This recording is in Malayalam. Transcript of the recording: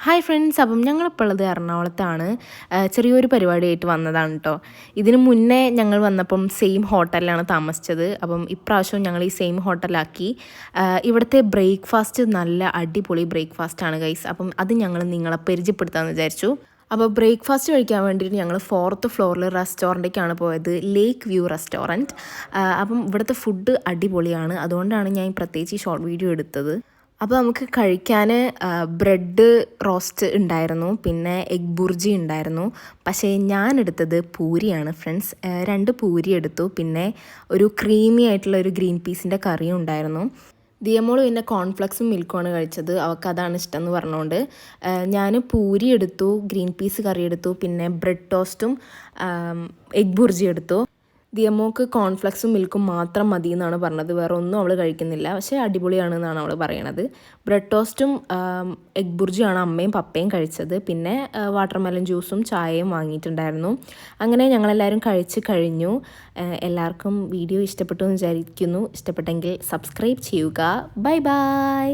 ഹായ് ഫ്രണ്ട്സ്, അപ്പം ഞങ്ങളിപ്പോൾ ഉള്ളത് എറണാകുളത്താണ്. ചെറിയൊരു പരിപാടിയായിട്ട് വന്നതാണ് കേട്ടോ. ഇതിന് മുന്നേ ഞങ്ങൾ വന്നപ്പം സെയിം ഹോട്ടലിലാണ് താമസിച്ചത്. അപ്പം ഇപ്രാവശ്യം ഞങ്ങൾ ഈ സെയിം ഹോട്ടലാക്കി. ഇവിടുത്തെ ബ്രേക്ക്ഫാസ്റ്റ് നല്ല അടിപൊളി ബ്രേക്ക്ഫാസ്റ്റാണ് ഗൈസ്. അപ്പം അത് ഞങ്ങൾ നിങ്ങളെ പരിചയപ്പെടുത്താമെന്ന് വിചാരിച്ചു. അപ്പോൾ ബ്രേക്ക്ഫാസ്റ്റ് കഴിക്കാൻ വേണ്ടിയിട്ട് ഞങ്ങൾ 4th ഫ്ലോറിൽ റെസ്റ്റോറൻറ്റിലേക്കാണ് പോയത്, ലേക്ക് വ്യൂ റെസ്റ്റോറൻറ്റ്. അപ്പം ഇവിടുത്തെ ഫുഡ് അടിപൊളിയാണ്, അതുകൊണ്ടാണ് ഞാൻ പ്രത്യേകിച്ച് ഈ ഷോർട്ട് വീഡിയോ എടുത്തത്. അപ്പോൾ നമുക്ക് കഴിക്കാൻ ബ്രെഡ് റോസ്റ്റ് ഉണ്ടായിരുന്നു, പിന്നെ എഗ് ബുർജി ഉണ്ടായിരുന്നു. പക്ഷേ ഞാൻ എടുത്തത് പൂരിയാണ് ഫ്രണ്ട്സ്. 2 പൂരി എടുത്തു, പിന്നെ ഒരു ക്രീമി ആയിട്ടുള്ള ഒരു ഗ്രീൻ പീസിൻ്റെ കറിയും ഉണ്ടായിരുന്നു. ദിയമോൾ പിന്നെ കോൺഫ്ലെക്സും മിൽക്കുമാണ് കഴിച്ചത്, അവൾക്ക് അതാണ് ഇഷ്ടം എന്ന് പറഞ്ഞുകൊണ്ട്. ഞാൻ പൂരി എടുത്തു, ഗ്രീൻ പീസ് കറി എടുത്തു, പിന്നെ ബ്രെഡ് ടോസ്റ്റും എഗ് ബുർജി എടുത്തു. ദിയമോൾക്ക് കോൺഫ്ലെക്സും മിൽക്കും മാത്രം മതി എന്നാണ് പറഞ്ഞത്, വേറെ ഒന്നും അവൾ കഴിക്കുന്നില്ല. പക്ഷേ അടിപൊളിയാണെന്നാണ് അവൾ പറയണത്. ബ്രെഡ് ടോസ്റ്റും എഗ് ബുർജിയാണ് അമ്മയും പപ്പയും കഴിച്ചത്. പിന്നെ വാട്ടർമെലൺ ജ്യൂസും ചായയും വാങ്ങിയിട്ടുണ്ടായിരുന്നു. അങ്ങനെ ഞങ്ങളെല്ലാവരും കഴിച്ച് കഴിഞ്ഞു. എല്ലാവർക്കും വീഡിയോ ഇഷ്ടപ്പെട്ടു എന്ന് വിചാരിക്കുന്നു. ഇഷ്ടപ്പെട്ടെങ്കിൽ സബ്സ്ക്രൈബ് ചെയ്യുക. Bye bye.